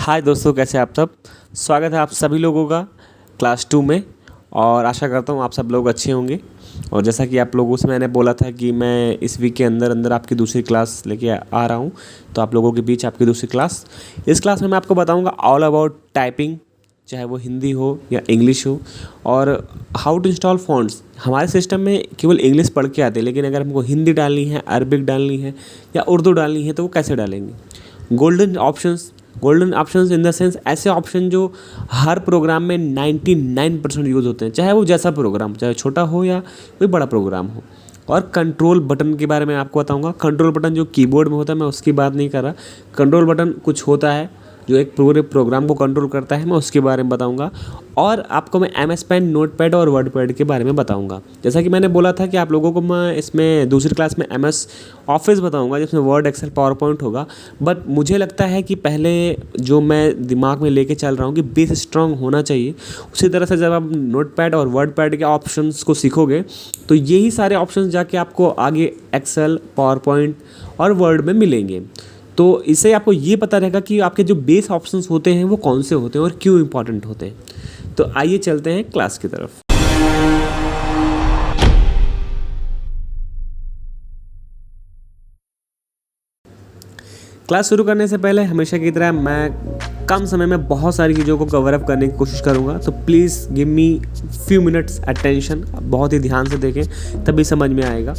हाय दोस्तों, कैसे हैं आप सब। स्वागत है आप सभी लोगों का क्लास 2 में। और आशा करता हूँ आप सब लोग अच्छे होंगे। और जैसा कि आप लोगों से मैंने बोला था कि मैं इस वीक के अंदर अंदर आपकी दूसरी क्लास लेके आ रहा हूँ, तो आप लोगों के बीच आपकी दूसरी क्लास। इस क्लास में मैं आपको बताऊँगा ऑल अबाउट टाइपिंग, चाहे वो हिंदी हो या इंग्लिश हो, और हाउ टू इंस्टॉल फ़ॉन्ट्स। हमारे सिस्टम में केवल इंग्लिश पढ़ के आते हैं, लेकिन अगर हमको हिंदी डालनी है, अरबिक डालनी है या उर्दू डालनी है तो वो कैसे डालेंगे। Golden options in the sense ऐसे ऑप्शन जो हर प्रोग्राम में 99% यूज़ होते हैं, चाहे वो जैसा प्रोग्राम, चाहे छोटा हो या कोई बड़ा प्रोग्राम हो। और कंट्रोल बटन के बारे में आपको बताऊंगा। कंट्रोल बटन जो कीबोर्ड में होता है, मैं उसकी बात नहीं कर रहा। कंट्रोल बटन कुछ होता है जो एक पूरे प्रोग्राम को कंट्रोल करता है, मैं उसके बारे में बताऊंगा। और आपको मैं MS पेन, नोटपैड और वर्डपैड के बारे में बताऊंगा। जैसा कि मैंने बोला था कि आप लोगों को मैं इसमें दूसरी क्लास में MS ऑफिस बताऊंगा, जिसमें वर्ड, एक्सेल, पावर पॉइंट होगा। बट मुझे लगता है कि पहले जो मैं दिमाग में लेके चल रहा हूँ कि बेस स्ट्रांग होना चाहिए, उसी तरह से जब आप नोटपैड और वर्डपैड के ऑप्शंस को सीखोगे तो यही सारे ऑप्शंस जाके आपको आगे एक्सेल, पावर पॉइंट और वर्ड में मिलेंगे। तो इससे आपको ये पता रहेगा कि आपके जो बेस ऑप्शंस होते हैं वो कौन से होते हैं और क्यों इंपॉर्टेंट होते हैं। तो आइए चलते हैं क्लास की तरफ। क्लास शुरू करने से पहले हमेशा की तरह मैं कम समय में बहुत सारी चीज़ों को कवर अप करने की कोशिश करूँगा, तो please give me few minutes attention. बहुत ही ध्यान से देखें, तभी समझ में आएगा।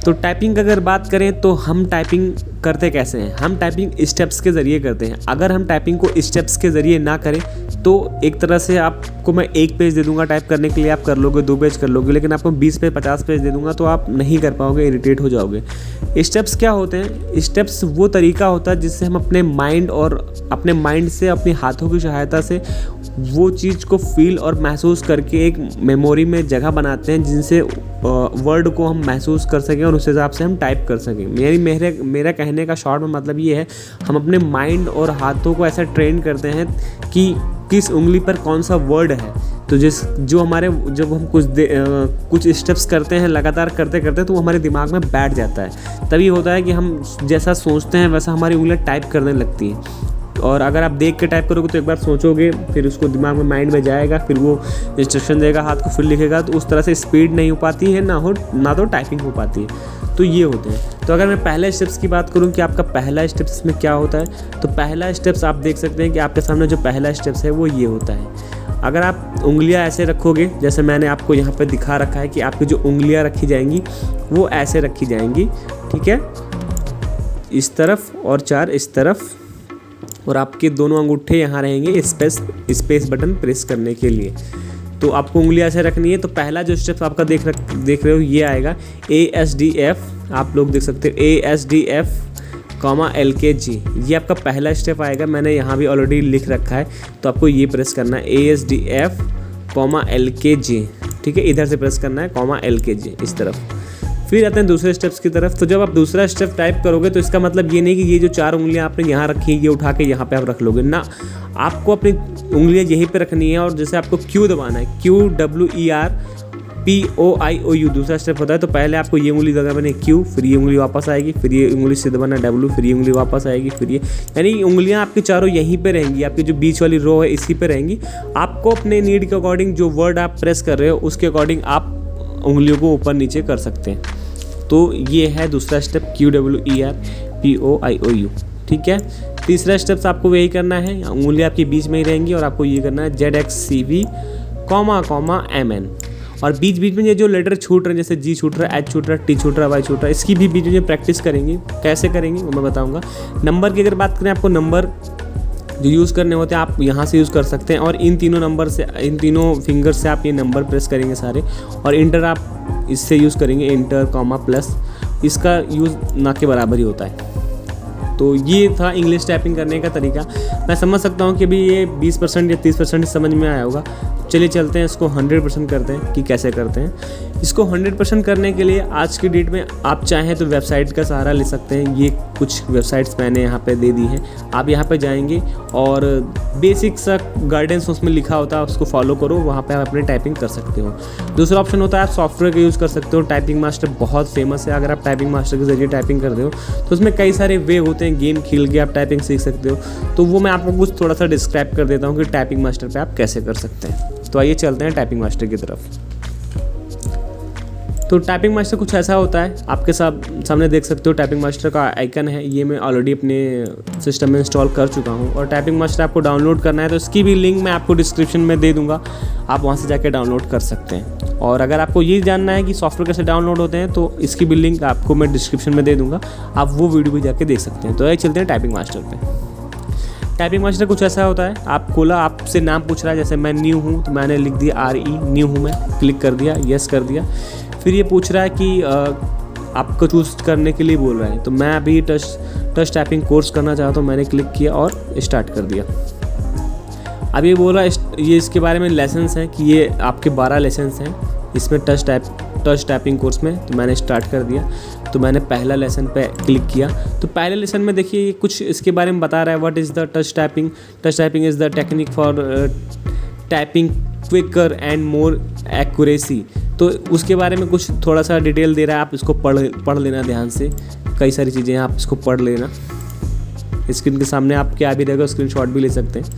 तो टाइपिंग की अगर बात करें तो हम टाइपिंग करते कैसे हैं। हम टाइपिंग स्टेप्स के ज़रिए करते हैं। अगर हम टाइपिंग को स्टेप्स के ज़रिए ना करें तो एक तरह से आपको मैं 1 पेज दे दूंगा टाइप करने के लिए, आप कर लोगे, 2 पेज कर लोगे, लेकिन आपको 20 पेज 50 पेज दे दूंगा तो आप नहीं कर पाओगे, इरिटेट हो जाओगे। स्टेप्स क्या होते हैं? स्टेप्स वो तरीका होता है जिससे हम अपने माइंड से, अपने हाथों की सहायता से वो चीज़ को फील और महसूस करके एक मेमोरी में जगह बनाते हैं, जिनसे वर्ड को हम महसूस कर सकें और उस हिसाब से हम टाइप कर सकें। मेरा कहने का शॉर्ट में मतलब ये है, हम अपने माइंड और हाथों को ऐसा ट्रेन करते हैं कि किस उंगली पर कौन सा वर्ड है। तो जब हम कुछ स्टेप्स करते हैं लगातार करते करते, तो वो हमारे दिमाग में बैठ जाता है। तभी होता है कि हम जैसा सोचते हैं वैसा हमारी उंगलियां टाइप करने लगती हैं। और अगर आप देख के टाइप करोगे तो एक बार सोचोगे, फिर उसको दिमाग में, माइंड में जाएगा, फिर वो इंस्ट्रक्शन देगा, हाथ को फिर लिखेगा, तो उस तरह से स्पीड नहीं हो पाती है, ना तो टाइपिंग हो पाती है। तो ये होते हैं। तो अगर मैं पहले स्टेप्स की बात करूं कि आपका पहला स्टेप्स में क्या होता है, तो पहला स्टेप्स आप देख सकते हैं कि आपके सामने जो पहला स्टेप्स है वो ये होता है। अगर आप उंगलियां ऐसे रखोगे, जैसे मैंने आपको यहाँ पे दिखा रखा है कि आपकी जो उंगलियां रखी जाएंगी वो ऐसे रखी जाएंगी, ठीक है, इस तरफ और 4 इस तरफ, और आपके दोनों अंगूठे यहाँ रहेंगे स्पेस बटन प्रेस करने के लिए। तो आपको उंगलियां ऐसे रखनी है। तो पहला जो स्टेप आपका देख रहे हो ये आएगा ASDF, आप लोग देख सकते हो ASDF, LKG, ये आपका पहला स्टेप आएगा। मैंने यहाँ भी ऑलरेडी लिख रखा है, तो आपको ये प्रेस करना है ASDF, LKG, ठीक है, इधर से प्रेस करना है, LKG इस तरफ। फिर आते हैं दूसरे स्टेप्स की तरफ। तो जब आप दूसरा स्टेप टाइप करोगे तो इसका मतलब ये नहीं कि ये जो 4 उंगलियां आपने यहाँ रखी ये उठा के यहाँ पे आप रख लोगे ना, आपको अपनी उंगलियां यहीं पे रखनी है। और जैसे आपको Q दबाना है, QWERPOIOU दूसरा स्टेप होता है। तो पहले आपको ये उंगली दबानी है Q, फिर ये उंगली वापस आएगी, फिर ये उंगली से दबाना W, फिर ये उंगली वापस आएगी, फिर ये, यानी उंगलियां आपकी चारों यहीं पे रहेंगी। आपकी जो बीच वाली रो है इसी पे रहेंगी। आपको अपने नीड के अकॉर्डिंग जो वर्ड आप प्रेस कर रहे हो उसके अकॉर्डिंग आप उंगलियों को ऊपर नीचे कर सकते हैं। तो ये है दूसरा स्टेप QWERPOIOU, ठीक है। तीसरा स्टेप्स आपको वही करना है, उंगलियां आपके बीच में ही रहेंगी और आपको ये करना है ZXCV, MN। और बीच बीच में ये जो लेटर छूट रहे हैं, जैसे G छूट रहा है, H छूट रहा है, T छूट रहा है, Y छूट रहा है, इसकी भी बीच में प्रैक्टिस करेंगे। कैसे करेंगे वो मैं बताऊँगा। नंबर की अगर बात करें, आपको नंबर जो यूज़ करने होते हैं आप यहाँ से यूज़ कर सकते हैं, और इन तीनों फिंगर से आप ये नंबर प्रेस करेंगे सारे, और इंटर आप इससे यूज़ करेंगे, इंटर, प्लस, इसका यूज़ ना के बराबर ही होता है। तो ये था इंग्लिश टाइपिंग करने का तरीका। मैं समझ सकता हूँ कि अभी ये 20% या 30% समझ में आया होगा। चलिए चलते हैं इसको 100% करते हैं कि कैसे करते हैं। इसको 100% करने के लिए आज की डेट में आप चाहें तो वेबसाइट का सहारा ले सकते हैं। ये कुछ वेबसाइट्स मैंने यहाँ पे दे दी हैं, आप यहाँ पे जाएंगे और बेसिक सा गाइडेंस उसमें लिखा होता है, उसको फॉलो करो, वहाँ पे आप अपनी टाइपिंग कर सकते हो। दूसरा ऑप्शन होता है आप सॉफ्टवेयर का यूज़ कर सकते हो। टाइपिंग मास्टर बहुत फेमस है। अगर आप टाइपिंग मास्टर के जरिए टाइपिंग करते हो तो उसमें कई सारे वे होते हैं हैं गेम खेल के आप टाइपिंग सीख सकते हो, तो वो मैं आपको कुछ थोड़ा सा डिस्क्राइब कर देता हूँ कि टाइपिंग मास्टर पे आप कैसे कर सकते हैं। तो आइए चलते हैं टाइपिंग मास्टर की तरफ। तो टाइपिंग मास्टर कुछ ऐसा होता है, आपके सामने देख सकते हो टाइपिंग मास्टर का आइकन है, ये मैं ऑलरेडी अपने सिस्टम में इंस्टॉल कर चुका हूँ। और टाइपिंग मास्टर आपको डाउनलोड करना है तो इसकी भी लिंक मैं आपको डिस्क्रिप्शन में दे दूँगा, आप वहाँ से जाके डाउनलोड कर सकते हैं। और अगर आपको ये जानना है कि सॉफ्टवेयर कैसे डाउनलोड होते हैं तो इसकी भी लिंक आपको मैं डिस्क्रिप्शन में दे दूँगा, आप वो वीडियो भी जाके देख सकते हैं। तो आइए चलते हैं टाइपिंग मास्टर पर। टाइपिंग मास्टर कुछ ऐसा होता है, आप खोला, आपसे नाम पूछ रहा है, जैसे मैं न्यू हूँ तो मैंने लिख दिया RE, न्यू हूँ मैं, क्लिक कर दिया, यस कर दिया। फिर ये पूछ रहा है कि आपको चूज़ करने के लिए बोल रहा है, तो मैं अभी टच टाइपिंग कोर्स करना चाहता हूँ, मैंने क्लिक किया और स्टार्ट कर दिया। अब ये बोल रहा है, ये इसके बारे में लेसन्स हैं कि ये आपके 12 लेसन्स हैं इसमें टच टाइपिंग कोर्स में। तो मैंने स्टार्ट कर दिया, तो मैंने पहला लेसन पे क्लिक किया। तो पहले लेसन में देखिए ये कुछ इसके बारे में बता रहा है, what is the touch typing. Touch typing is the technique for typing quicker and more accuracy. तो उसके बारे में कुछ थोड़ा सा डिटेल दे रहा है, आप इसको पढ़ लेना ध्यान से, कई सारी चीज़ें हैं, आप इसको पढ़ लेना। स्क्रीन के सामने आप क्या भी रहेगा, स्क्रीनशॉट भी ले सकते हैं।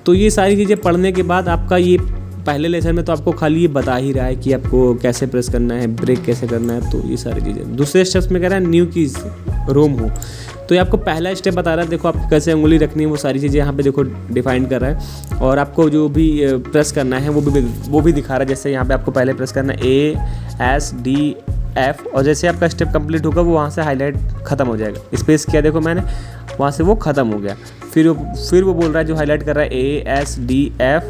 तो ये सारी चीज़ें पढ़ने के बाद आपका ये पहले लेसन में तो आपको खाली ये बता ही रहा है कि आपको कैसे प्रेस करना है, ब्रेक कैसे करना है, तो ये सारी चीज़ें। दूसरे स्टेप्स में कह रहा है न्यू कीज रोम हो, तो ये आपको पहला स्टेप बता रहा है, देखो आपको कैसे उंगली रखनी है, वो सारी चीज़ें यहाँ पे देखो डिफाइन कर रहा है। और आपको जो भी प्रेस करना है वो भी दिखा रहा है, जैसे यहाँ पे आपको पहले प्रेस करना है ASDF, और जैसे आपका स्टेप कंप्लीट होगा वो वहाँ से हाईलाइट ख़त्म हो जाएगा। स्पेस किया देखो मैंने, वहाँ से वो ख़त्म हो गया। फिर वो बोल रहा है जो हाईलाइट कर रहा है ASDF,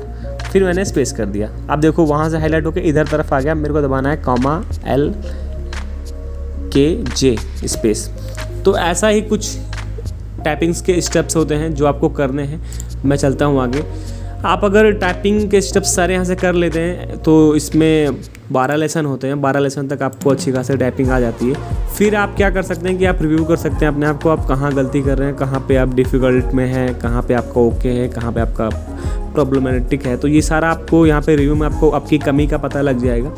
फिर मैंने स्पेस कर दिया। अब देखो वहाँ से हाईलाइट होकर इधर तरफ आ गया, मेरे को दबाना है LKJ स्पेस। तो ऐसा ही कुछ टाइपिंग्स के स्टेप्स होते हैं जो आपको करने हैं। मैं चलता हूँ आगे। आप अगर टाइपिंग के स्टेप्स सारे यहाँ से कर लेते हैं तो इसमें 12 लेसन होते हैं, 12 लेसन तक आपको अच्छी खासी टाइपिंग आ जाती है। फिर आप क्या कर सकते हैं कि आप रिव्यू कर सकते हैं अपने आप को, आप कहाँ गलती कर रहे हैं, कहाँ पे आप डिफ़िकल्ट में हैं, कहाँ पे आपका ओके है, कहाँ पे आपका प्रॉब्लमेटिक है। तो ये सारा आपको यहाँ पे रिव्यू में आपको आपकी कमी का पता लग जाएगा।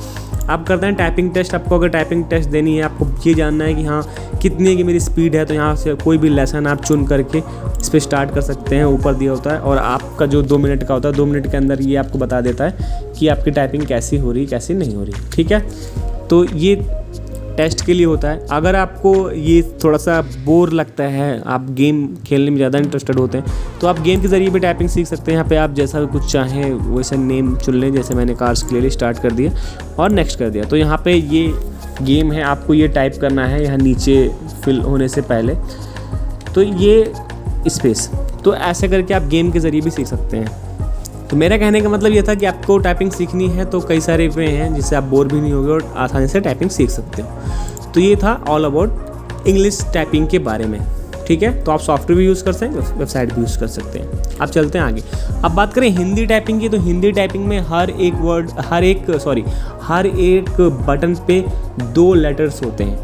आप करते हैं टाइपिंग टेस्ट। आपको अगर टाइपिंग टेस्ट देनी है, आपको ये जानना है कि हाँ कितनी की मेरी स्पीड है, तो यहाँ से कोई भी लेसन आप चुन करके इस पर स्टार्ट कर सकते हैं। ऊपर दिया होता है और आपका जो 2 मिनट का होता है, 2 मिनट के अंदर ये आपको बता देता है कि आपकी टाइपिंग कैसी हो रही कैसी नहीं हो रही। ठीक है, तो ये टेस्ट के लिए होता है। अगर आपको ये थोड़ा सा बोर लगता है, आप गेम खेलने में ज़्यादा इंटरेस्टेड होते हैं, तो आप गेम के ज़रिए भी टाइपिंग सीख सकते हैं। यहाँ पे आप जैसा भी कुछ चाहें वैसे नेम चुन लें, जैसे मैंने कार्स क्लियरली स्टार्ट कर दिया और नेक्स्ट कर दिया। तो यहाँ पे ये गेम है, आपको ये टाइप करना है यहाँ नीचे फिल होने से पहले, तो ये स्पेस। तो ऐसे करके आप गेम के ज़रिए भी सीख सकते हैं। तो मेरा कहने का मतलब ये था कि आपको टाइपिंग सीखनी है तो कई सारे वे हैं जिससे आप बोर भी नहीं होगे और आसानी से टाइपिंग सीख सकते हो। तो ये था ऑल अबाउट इंग्लिश टाइपिंग के बारे में। ठीक है, तो आप सॉफ्टवेयर भी यूज़ कर सकते हैं, वेबसाइट भी यूज़ कर सकते हैं। अब चलते हैं आगे। अब बात करें हिंदी टाइपिंग की, तो हिंदी टाइपिंग में हर एक बटन पे 2 लेटर्स होते हैं।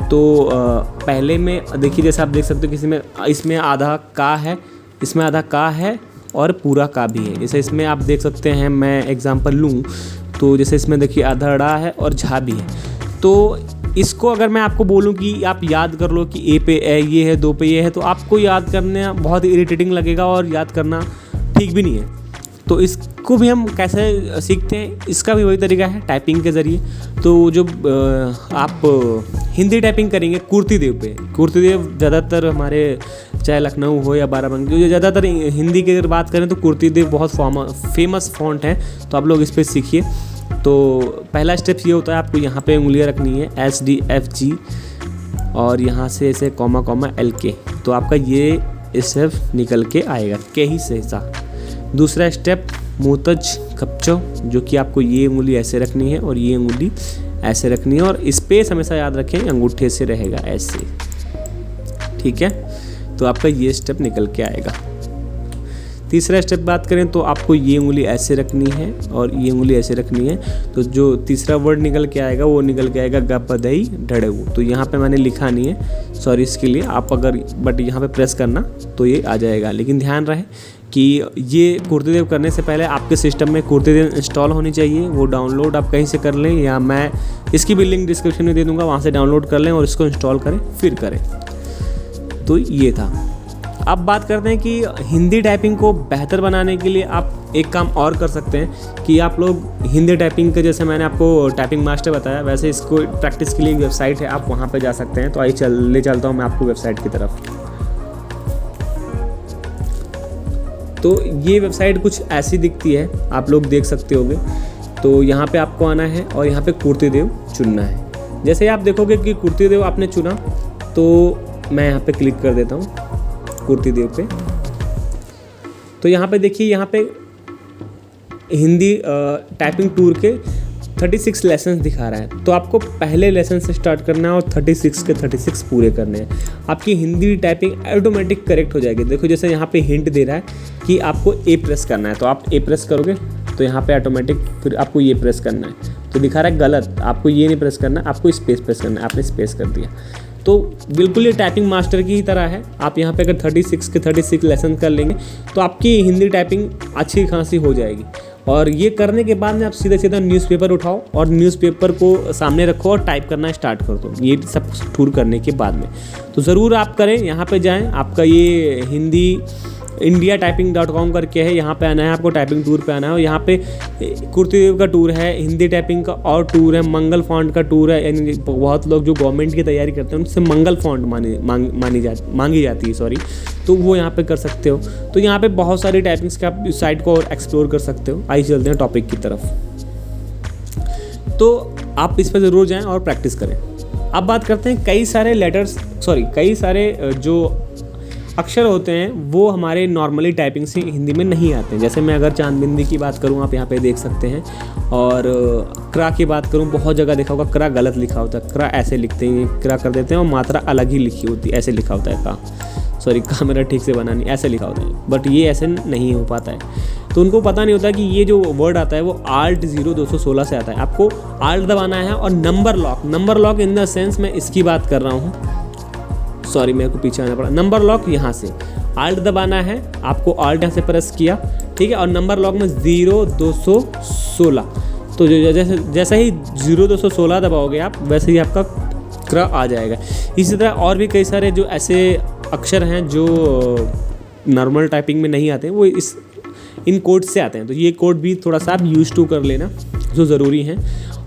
तो पहले में देखिए, जैसे आप देख सकते हो किसी में इसमें आधा का है, इसमें आधा का है और पूरा का भी है। जैसे इसमें आप देख सकते हैं, मैं एग्जांपल लूँ तो जैसे इसमें देखिए आधा ड़ा है और झा भी है। तो इसको अगर मैं आपको बोलूँ कि आप याद कर लो कि ए पे ये है, 2 पे ये है, तो आपको याद करना बहुत इरिटेटिंग लगेगा और याद करना ठीक भी नहीं है। तो इसको भी हम कैसे सीखते हैं, इसका भी वही तरीका है टाइपिंग के ज़रिए। तो जो आप हिंदी टाइपिंग करेंगे कुर्तीदेव पे, कुर्तीदेव ज़्यादातर हमारे चाहे लखनऊ हो या बाराबंकी, जो ज़्यादातर हिंदी की अगर बात करें तो कुर्तीदेव बहुत फेमस फॉन्ट है, तो आप लोग इस पर सीखिए। तो पहला स्टेप ये होता है, आपको यहाँ पे उंगलियाँ रखनी है SDFG और यहाँ से ऐसे कॉमा LK, तो आपका ये स्टेप निकल के आएगा के ही से सा। दूसरा स्टेप मुतज कपचो, जो कि आपको ये उंगली ऐसे रखनी है और ये उंगली ऐसे रखनी है और स्पेस हमेशा याद रखें अंगूठे से रहेगा ऐसे। ठीक है, तो आपका ये स्टेप निकल के आएगा। तीसरा स्टेप बात करें तो आपको ये उंगली ऐसे रखनी है और ये उंगली ऐसे रखनी है। तो जो तीसरा वर्ड निकल के आएगा वो निकल के आएगा गपदई ढड़ेऊ। तो यहाँ पे मैंने लिखा नहीं है, सॉरी इसके लिए। आप अगर बट यहाँ पे प्रेस करना तो ये आ जाएगा, लेकिन ध्यान रहे कि ये कुर्तीदेव करने से पहले आपके सिस्टम में कुर्तीदेव इंस्टॉल होनी चाहिए। वो डाउनलोड आप कहीं से कर लें या मैं इसकी भी लिंक डिस्क्रिप्शन में दे दूँगा, वहाँ से डाउनलोड कर लें और इसको इंस्टॉल करें फिर करें। तो ये था। अब बात करते हैं कि हिंदी टाइपिंग को बेहतर बनाने के लिए आप एक काम और कर सकते हैं कि आप लोग हिंदी टाइपिंग के, जैसे मैंने आपको टाइपिंग मास्टर बताया वैसे इसको प्रैक्टिस के लिए एक वेबसाइट है, आप वहाँ पे जा सकते हैं। तो आइए ले चलता हूँ मैं आपको वेबसाइट की तरफ। तो ये वेबसाइट कुछ ऐसी दिखती है, आप लोग देख सकते होंगे। तो यहाँ पे आपको आना है और यहाँ पे कुर्तीदेव चुनना है। जैसे ही आप देखोगे कि कुर्तीदेव आपने चुना तो मैं यहाँ पे क्लिक कर देता हूँ कुर्तीदेव पे। तो यहाँ पे देखिए, यहाँ पे हिंदी टाइपिंग टूर के 36 लेसन दिखा रहा है। तो आपको पहले लेसन से स्टार्ट करना है और 36 के 36 पूरे करने हैं। आपकी हिंदी टाइपिंग ऑटोमेटिक करेक्ट हो जाएगी। देखो जैसे यहाँ पे हिंट दे रहा है कि आपको ए प्रेस करना है, तो आप ए प्रेस करोगे तो यहाँ पे ऑटोमेटिक फिर आपको ये प्रेस करना है। तो दिखा रहा है गलत, आपको ये नहीं प्रेस करना, आपको स्पेस प्रेस करना है, आपने स्पेस कर दिया। तो बिल्कुल ये टाइपिंग मास्टर की ही तरह है। आप यहाँ पे अगर 36 के 36 लेसन कर लेंगे तो आपकी हिंदी टाइपिंग अच्छी खासी हो जाएगी। और ये करने के बाद में आप सीधा सीधा न्यूज़पेपर उठाओ और न्यूज़पेपर को सामने रखो और टाइप करना स्टार्ट कर दो। ये सब टूर करने के बाद में तो ज़रूर आप करें। यहाँ पे जाएं, आपका ये हिंदी indiatyping.com करके है, यहाँ पे आना है, आपको टाइपिंग टूर पे आना है। और यहाँ पे कुर्तीदेव का टूर है, हिंदी टाइपिंग का और टूर है, मंगल फॉन्ट का टूर है। यानी बहुत लोग जो गवर्नमेंट की तैयारी करते हैं उनसे मंगल फॉन्ट मांगी जाती है, सॉरी। तो वो यहाँ पे कर सकते हो। तो यहाँ पे बहुत सारी टाइपिंग्स का आप इस साइट को और एक्सप्लोर कर सकते हो। आइए चलते हैं टॉपिक की तरफ। तो आप इस पर ज़रूर जाएँ और प्रैक्टिस करें। अब बात करते हैं कई सारे जो अक्षर होते हैं वो हमारे नॉर्मली टाइपिंग से हिंदी में नहीं आते हैं। जैसे मैं अगर चांद बिंदी की बात करूँ, आप यहाँ पे देख सकते हैं। और क्रा की बात करूँ, बहुत जगह देखा होगा क्रा गलत लिखा होता है, क्रा ऐसे लिखते हैं, क्रा कर देते हैं और मात्रा अलग ही लिखी होती है, ऐसे लिखा होता है का मेरा ठीक से बना नहीं, ऐसे लिखा होता है, बट ये ऐसे नहीं हो पाता है। तो उनको पता नहीं होता कि ये जो वर्ड आता है वो Alt 0216 से आता है। आपको Alt दबाना है और number lock in the sense मैं इसकी बात कर रहा हूँ, सॉरी मेरे को पीछे आना पड़ा। नंबर लॉक यहाँ से Alt दबाना है, आपको Alt यहाँ से प्रेस किया, ठीक है। और नंबर लॉक में 0216, तो जैसे ही 0216 दबाओगे आप, वैसे ही आपका क्र आ जाएगा। इसी तरह और भी कई सारे जो ऐसे अक्षर हैं जो नॉर्मल टाइपिंग में नहीं आते हैं, वो इन कोड से आते हैं। तो ये कोड भी थोड़ा सा आप यूज टू कर लेना, जो ज़रूरी है।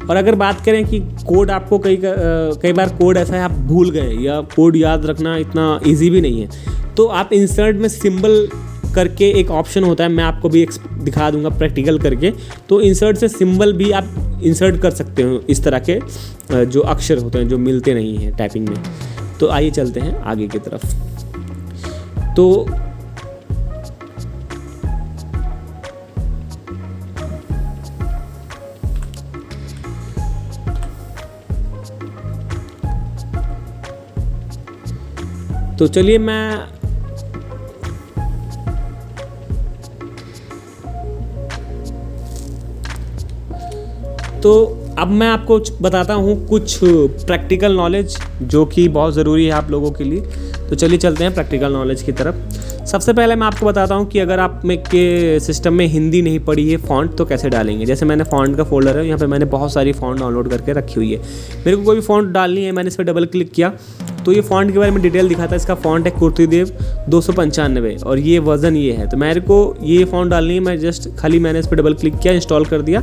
और अगर बात करें कि कोड आपको कई बार कोड ऐसा है आप भूल गए, या कोड याद रखना इतना इजी भी नहीं है, तो आप इंसर्ट में सिंबल करके एक ऑप्शन होता है, मैं आपको भी दिखा दूंगा प्रैक्टिकल करके। तो इंसर्ट से सिंबल भी आप इंसर्ट कर सकते हो, इस तरह के जो अक्षर होते हैं जो मिलते नहीं हैं टाइपिंग में। तो आइए चलते हैं आगे की तरफ। तो चलिए अब मैं आपको बताता हूँ कुछ प्रैक्टिकल नॉलेज जो कि बहुत ज़रूरी है आप लोगों के लिए। तो चलिए चलते हैं प्रैक्टिकल नॉलेज की तरफ। सबसे पहले मैं आपको बताता हूँ कि अगर आप में के सिस्टम में हिंदी नहीं पड़ी है फ़ॉन्ट, तो कैसे डालेंगे। जैसे मैंने फ़ॉन्ट का फोल्डर है, यहाँ पे मैंने बहुत सारी फ़ॉन्ट डाउनलोड करके रखी हुई है। मेरे को कोई भी फ़ॉन्ट डालनी है, मैंने इस पर डबल क्लिक किया तो ये फ़ॉन्ट के बारे में डिटेल दिखाता है। इसका फ़ॉन्ट है कुर्तीदेव 295 और ये वर्जन ये है। तो मेरे को ये फ़ॉन्ट डालनी है, मैंने इस पर डबल क्लिक किया, इंस्टॉल कर दिया।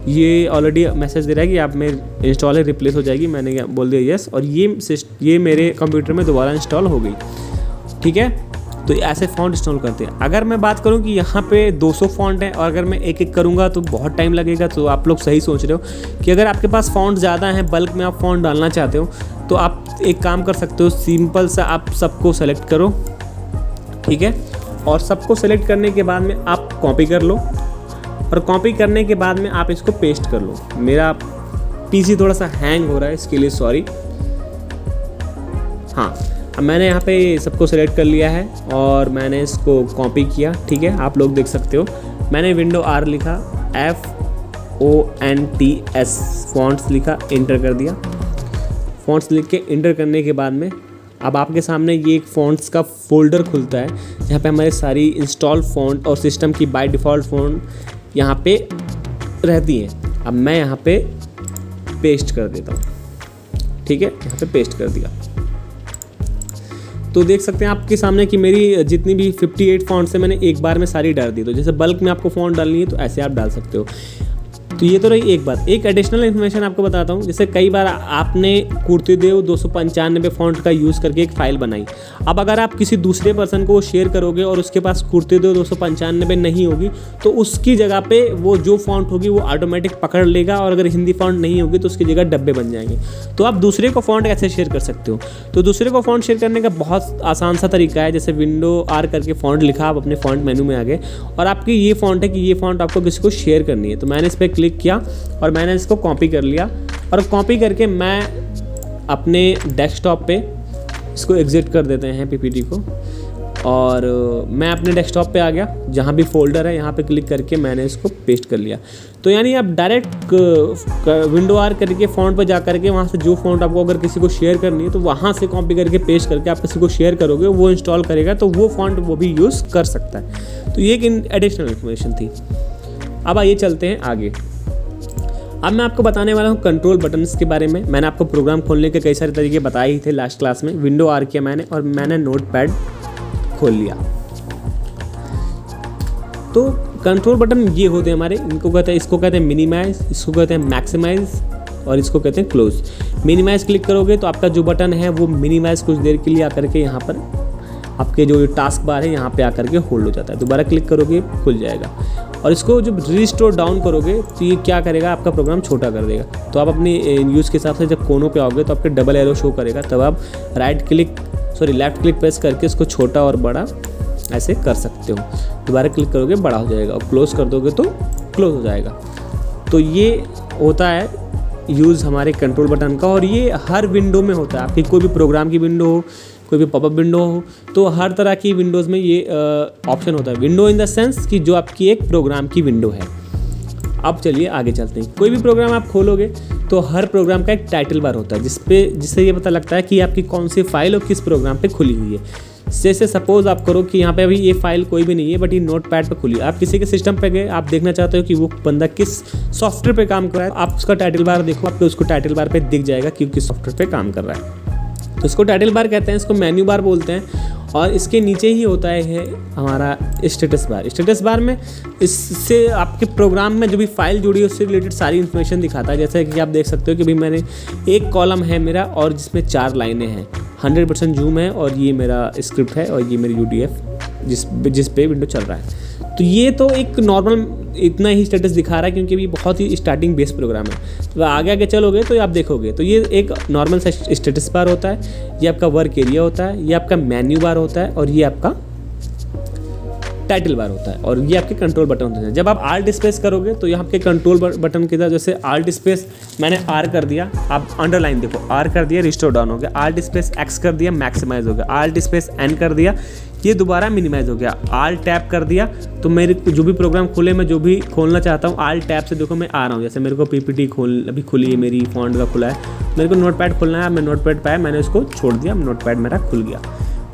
ये ऑलरेडी मैसेज दे रहा है कि आप में इंस्टॉल है, रिप्लेस हो जाएगी। मैंने बोल दिया येस, और ये मेरे कंप्यूटर में दोबारा इंस्टॉल हो गई, ठीक है। तो ऐसे फ़ॉन्ट इंस्टॉल करते हैं। अगर मैं बात करूं कि यहाँ पे 200 फ़ॉन्ट है और अगर मैं एक एक करूँगा तो बहुत टाइम लगेगा। तो आप लोग सही सोच रहे हो कि अगर आपके पास फ़ॉन्ट ज़्यादा हैं, बल्क में आप फ़ॉन्ट डालना चाहते हो, तो आप एक काम कर सकते हो, सिंपल सा आप सबको सेलेक्ट करो, ठीक है। और सबको सेलेक्ट करने के बाद में आप कॉपी कर लो, और कॉपी करने के बाद में आप इसको पेस्ट कर लो। मेरा पीसी थोड़ा सा हैंग हो रहा है, इसके लिए सॉरी। हाँ, अब मैंने यहाँ पे सबको सेलेक्ट कर लिया है और मैंने इसको कॉपी किया, ठीक है। आप लोग देख सकते हो मैंने विंडो R लिखा, FONTS फॉन्ट्स लिखा, इंटर कर दिया। फॉन्ट्स लिख के इंटर करने के बाद में अब आपके सामने ये एक फॉन्ट्स का फोल्डर खुलता है, जहाँ पे हमारी सारी इंस्टॉल फॉन्ट और सिस्टम की बाय डिफ़ॉल्ट फॉन्ट यहाँ पे रहती हैं। अब मैं यहाँ पे पेस्ट कर देता हूँ, ठीक है। यहाँ पे पेस्ट कर दिया। तो देख सकते हैं आपके सामने कि मेरी जितनी भी 58 फॉन्ट्स है मैंने एक बार में सारी डाल दी। तो जैसे बल्क में आपको फॉन्ट डालनी है तो ऐसे आप डाल सकते हो। तो ये तो रही एक बात। एक एडिशनल इन्फॉर्मेशन आपको बताता हूँ। जैसे कई बार आपने कुर्तीदेव 295 फॉन्ट का यूज़ करके एक फ़ाइल बनाई। अब अगर आप किसी दूसरे पर्सन को शेयर करोगे और उसके पास कुर्तीदेव 295 नहीं होगी तो उसकी जगह पे वो जो फॉन्ट होगी वो ऑटोमेटिक पकड़ लेगा, और अगर हिंदी फॉन्ट नहीं होगी तो उसकी जगह डब्बे बन जाएंगे। तो आप दूसरे को फॉन्ट कैसे शेयर कर सकते हो? तो दूसरे को फॉन्ट शेयर करने का बहुत आसान सा तरीका है। जैसे विंडो आर करके फॉन्ट लिखा, आप अपने फॉन्ट मेनू में आ गए और आपकी ये फॉन्ट है कि ये फॉन्ट आपको किसी को शेयर करनी है। तो मैंने इस पर क्लिक किया और मैंने इसको कॉपी कर लिया, और कॉपी करके मैं अपने डेस्कटॉप पे इसको एग्जिट कर देते हैं पीपीटी को, और मैं अपने डेस्कटॉप पे आ गया। जहाँ भी फोल्डर है यहाँ पे क्लिक करके मैंने इसको पेस्ट कर लिया। तो यानी आप डायरेक्ट विंडो आर करके फॉन्ट पे जा करके वहाँ से जो फॉन्ट आपको अगर किसी को शेयर करनी है तो वहाँ से कॉपी करके पेस्ट करके आप किसी को शेयर करोगे, वो इंस्टॉल करेगा तो वो फॉन्ट वो भी यूज़ कर सकता है। तो ये एक एडिशनल इन्फॉर्मेशन थी। अब आइए चलते हैं आगे। अब मैं आपको बताने वाला हूँ कंट्रोल बटन्स के बारे में। मैंने आपको प्रोग्राम खोलने के कई सारे तरीके बताए ही थे लास्ट क्लास में। विंडो आर किया मैंने और मैंने नोटपैड खोल लिया। तो कंट्रोल बटन ये होते हैं हमारे, इनको कहते हैं, इसको कहते हैं मिनिमाइज, इसको कहते हैं मैक्सिमाइज और इसको कहते हैं क्लोज। मिनिमाइज क्लिक करोगे तो आपका जो बटन है वो मिनिमाइज कुछ देर के लिए आकर के यहाँ पर आपके जो टास्क बार है यहाँ पे आकर के होल्ड हो जाता है। दोबारा क्लिक करोगे खुल जाएगा, और इसको जब रिस्टोर डाउन करोगे तो ये क्या करेगा, आपका प्रोग्राम छोटा कर देगा। तो आप अपने यूज़ के हिसाब से जब कोनों पे आओगे तो आपके डबल एरो शो करेगा, तब आप लेफ़्ट क्लिक प्रेस करके इसको छोटा और बड़ा ऐसे कर सकते हो। दोबारा क्लिक करोगे बड़ा हो जाएगा, और क्लोज कर दोगे तो क्लोज हो जाएगा। तो ये होता है यूज़ हमारे कंट्रोल बटन का, और ये हर विंडो में होता है। आपकी कोई भी प्रोग्राम की विंडो हो, कोई भी पॉपअप विंडो हो, तो हर तरह की विंडोज़ में ये ऑप्शन होता है। विंडो इन द सेंस कि जो आपकी एक प्रोग्राम की विंडो है। अब चलिए आगे चलते हैं। कोई भी प्रोग्राम आप खोलोगे तो हर प्रोग्राम का एक टाइटल बार होता है जिससे ये पता लगता है कि आपकी कौन सी फाइल और किस प्रोग्राम पे खुली हुई है। जैसे सपोज आप करो कि यहाँ पे अभी ये फाइल कोई भी नहीं है बट ये नोटपैड पे खुली है। आप किसी के सिस्टम पे गए, आप देखना चाहते हो कि वो बंदा किस सॉफ्टवेयर पे काम कर रहा है, आप उसका टाइटल बार देखो, आपको उसको टाइटल बार पे दिख जाएगा कि किस सॉफ्टवेयर पे काम कर रहा है। तो इसको टाइटल बार कहते हैं, इसको मेन्यू बार बोलते हैं, और इसके नीचे ही होता है हमारा स्टेटस बार। स्टेटस बार में इससे आपके प्रोग्राम में जो भी फाइल जुड़ी है उससे रिलेटेड सारी इन्फॉर्मेशन दिखाता है। जैसे कि आप देख सकते हो कि भाई मैंने एक कॉलम है मेरा और जिसमें 4 लाइनें हैं, 100% जूम है, और ये मेरा स्क्रिप्ट है और ये मेरी UDF जिस पे विंडो चल रहा है। तो ये तो एक नॉर्मल इतना ही स्टेटस दिखा रहा है क्योंकि ये बहुत ही स्टार्टिंग बेस प्रोग्राम है। तो आगे चलोगे तो आप देखोगे तो ये एक नॉर्मल सा स्टेटस बार होता है, ये आपका वर्क एरिया होता है, ये आपका मेन्यू बार होता है, और ये आपका टाइटल बार होता है, और ये आपके कंट्रोल बटन होते हैं। जब आप आल्ट स्पेस करोगे तो यहाँ के कंट्रोल बटन की तरह, जैसे आल्ट स्पेस मैंने आर कर दिया, आप अंडरलाइन देखो, आर कर दिया रिस्टोर डाउन हो गया, आल्ट स्पेस एक्स कर दिया मैक्सिमाइज हो गया, आल्ट स्पेस एन कर दिया ये दोबारा मिनिमाइज हो गया, आल्ट टैप कर दिया तो मेरे जो भी प्रोग्राम खुले, मैं जो भी खोलना चाहता हूँ आल्ट टैप से देखो मैं आ रहा हूँ। जैसे मेरे को पीपीटी अभी खुली है, मेरी फॉन्ट का खुला है, मेरे को नोटपैड खोलना है, मैं नोटपैड पाया, मैंने उसको छोड़ दिया, नोटपैड मेरा खुल गया।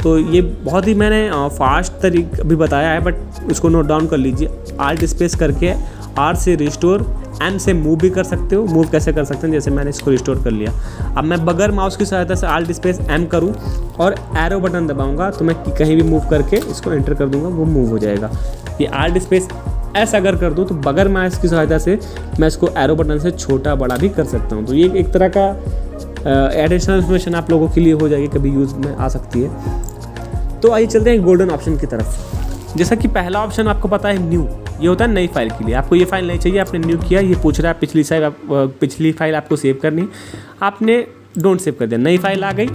तो ये बहुत ही मैंने फास्ट तरीका भी बताया है, बट उसको नोट डाउन कर लीजिए। आल्ट स्पेस करके आर से रिस्टोर, एम से मूव भी कर सकते हो। मूव कैसे कर सकते हैं, जैसे मैंने इसको रिस्टोर कर लिया। अब मैं बगैर माउस की सहायता से आल्ट स्पेस एम करूं और एरो बटन दबाऊंगा तो मैं कहीं भी मूव करके इसको एंटर कर दूंगा, वो मूव हो जाएगा। ये आल्ट स्पेस एस अगर कर दूं तो बगैर माउस की सहायता से मैं इसको एरो बटन से छोटा बड़ा भी कर सकता हूँ। तो ये एक तरह का एडिशनल इन्फॉर्मेशन आप लोगों के लिए हो जाएगी, कभी यूज़ में आ सकती है। तो आइए चलते हैं गोल्डन ऑप्शन की तरफ। जैसा कि पहला ऑप्शन आपको पता है न्यू, ये होता है नई फाइल के लिए। आपको ये फाइल नहीं चाहिए, आपने न्यू किया, ये पूछ रहा है पिछली फाइल आपको सेव करनी, आपने डोंट सेव कर दिया, नई फाइल आ गई।